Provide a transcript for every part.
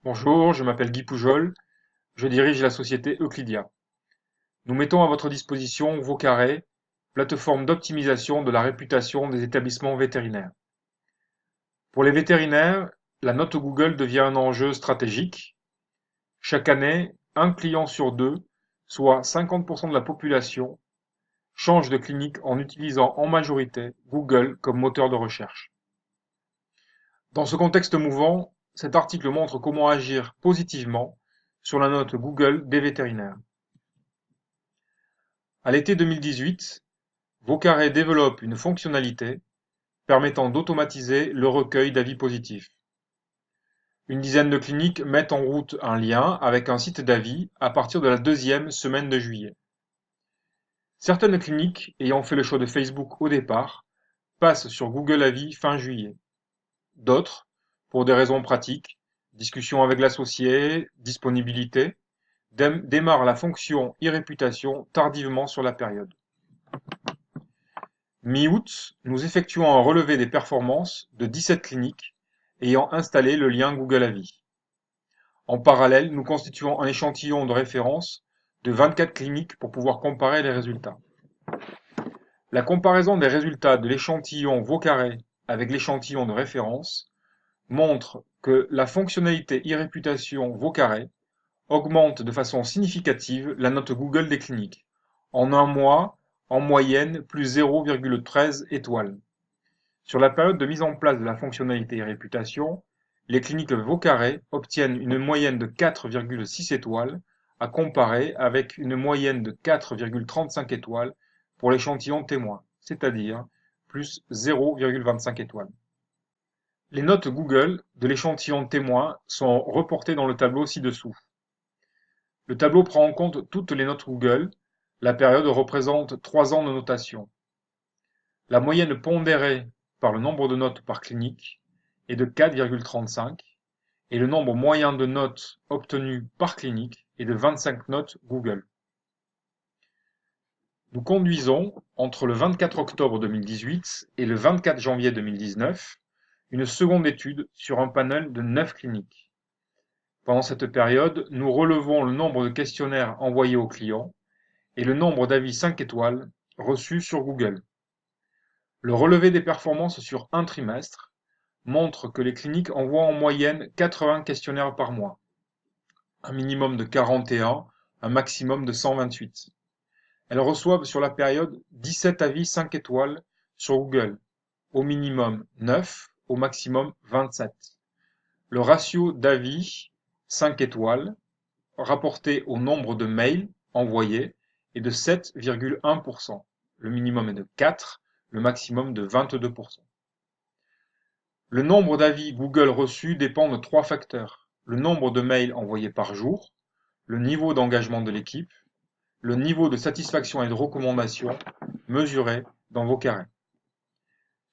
Bonjour, je m'appelle Guy Poujol, je dirige la société Euclidia. Nous mettons à votre disposition Vaucarré, plateforme d'optimisation de la réputation des établissements vétérinaires. Pour les vétérinaires, la note Google devient un enjeu stratégique. Chaque année, un client sur deux, soit 50% de la population, change de clinique en utilisant en majorité Google comme moteur de recherche. Dans ce contexte mouvant, cet article montre comment agir positivement sur la note Google des vétérinaires. À l'été 2018, Vaucarré développe une fonctionnalité permettant d'automatiser le recueil d'avis positifs. Une dizaine de cliniques mettent en route un lien avec un site d'avis à partir de la deuxième semaine de juillet. Certaines cliniques, ayant fait le choix de Facebook au départ, passent sur Google Avis fin juillet. D'autres, pour des raisons pratiques, discussion avec l'associé, disponibilité, démarrent la fonction e-réputation tardivement sur la période. Mi-août, nous effectuons un relevé des performances de 17 cliniques ayant installé le lien Google Avis. En parallèle, nous constituons un échantillon de référence de 24 cliniques pour pouvoir comparer les résultats. La comparaison des résultats de l'échantillon Vaucarré avec l'échantillon de référence montre que la fonctionnalité e-réputation Vaucarré augmente de façon significative la note Google des cliniques. En un mois, en moyenne, plus 0,13 étoiles. Sur la période de mise en place de la fonctionnalité réputation, les cliniques Vaucarré obtiennent une moyenne de 4,6 étoiles à comparer avec une moyenne de 4,35 étoiles pour l'échantillon témoin, c'est-à-dire plus 0,25 étoiles. Les notes Google de l'échantillon témoin sont reportées dans le tableau ci-dessous. Le tableau prend en compte toutes les notes Google. La période représente 3 ans de notation. La moyenne pondérée par le nombre de notes par clinique est de 4,35 et le nombre moyen de notes obtenues par clinique est de 25 notes Google. Nous conduisons, entre le 24 octobre 2018 et le 24 janvier 2019, une seconde étude sur un panel de 9 cliniques. Pendant cette période, nous relevons le nombre de questionnaires envoyés aux clients et le nombre d'avis 5 étoiles reçus sur Google. Le relevé des performances sur un trimestre montre que les cliniques envoient en moyenne 80 questionnaires par mois, un minimum de 41, un maximum de 128. Elles reçoivent sur la période 17 avis 5 étoiles sur Google, au minimum 9, au maximum 27. Le ratio d'avis 5 étoiles rapporté au nombre de mails envoyés est de 7,1%. Le minimum est de 4, le maximum de 22%. Le nombre d'avis Google reçus dépend de 3 facteurs: le nombre de mails envoyés par jour, le niveau d'engagement de l'équipe, le niveau de satisfaction et de recommandation mesuré dans Vaucarré.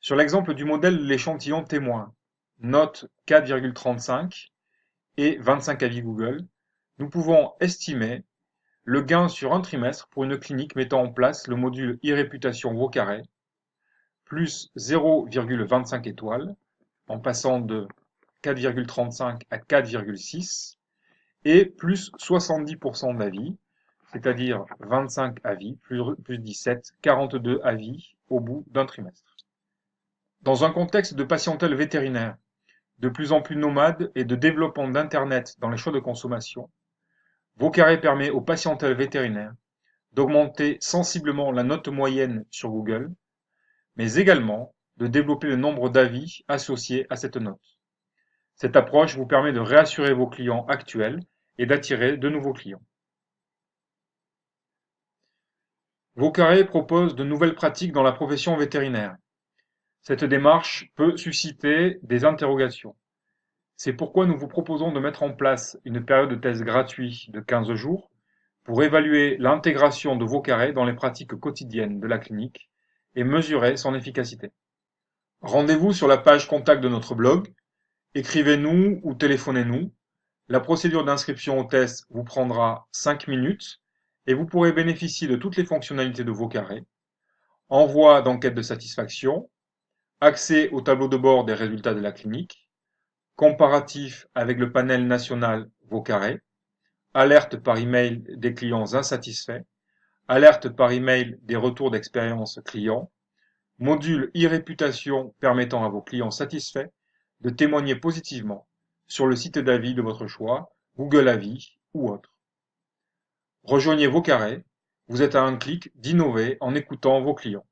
Sur l'exemple du modèle de l'échantillon témoin, note 4,35 et 25 avis Google, nous pouvons estimer le gain sur un trimestre pour une clinique mettant en place le module e-réputation Vaucarré, plus 0,25 étoiles, en passant de 4,35 à 4,6, et plus 70% d'avis, c'est-à-dire 25 avis, plus 17, 42 avis au bout d'un trimestre. Dans un contexte de patientèle vétérinaire, de plus en plus nomade et de développement d'Internet dans les choix de consommation, Vaucarré permet aux patientèles vétérinaires d'augmenter sensiblement la note moyenne sur Google, mais également de développer le nombre d'avis associés à cette note. Cette approche vous permet de réassurer vos clients actuels et d'attirer de nouveaux clients. Vaucarré propose de nouvelles pratiques dans la profession vétérinaire. Cette démarche peut susciter des interrogations. C'est pourquoi nous vous proposons de mettre en place une période de test gratuit de 15 jours pour évaluer l'intégration de Vaucarré dans les pratiques quotidiennes de la clinique et mesurer son efficacité. Rendez-vous sur la page contact de notre blog, écrivez-nous ou téléphonez-nous. La procédure d'inscription au test vous prendra 5 minutes et vous pourrez bénéficier de toutes les fonctionnalités de Vaucarré: envoi d'enquête de satisfaction, accès au tableau de bord des résultats de la clinique, comparatif avec le panel national Vos carrés, alerte par email des clients insatisfaits, alerte par email des retours d'expérience clients, module e-réputation permettant à vos clients satisfaits de témoigner positivement sur le site d'avis de votre choix, Google Avis ou autre. Rejoignez Vos carrés, vous êtes à un clic d'innover en écoutant vos clients.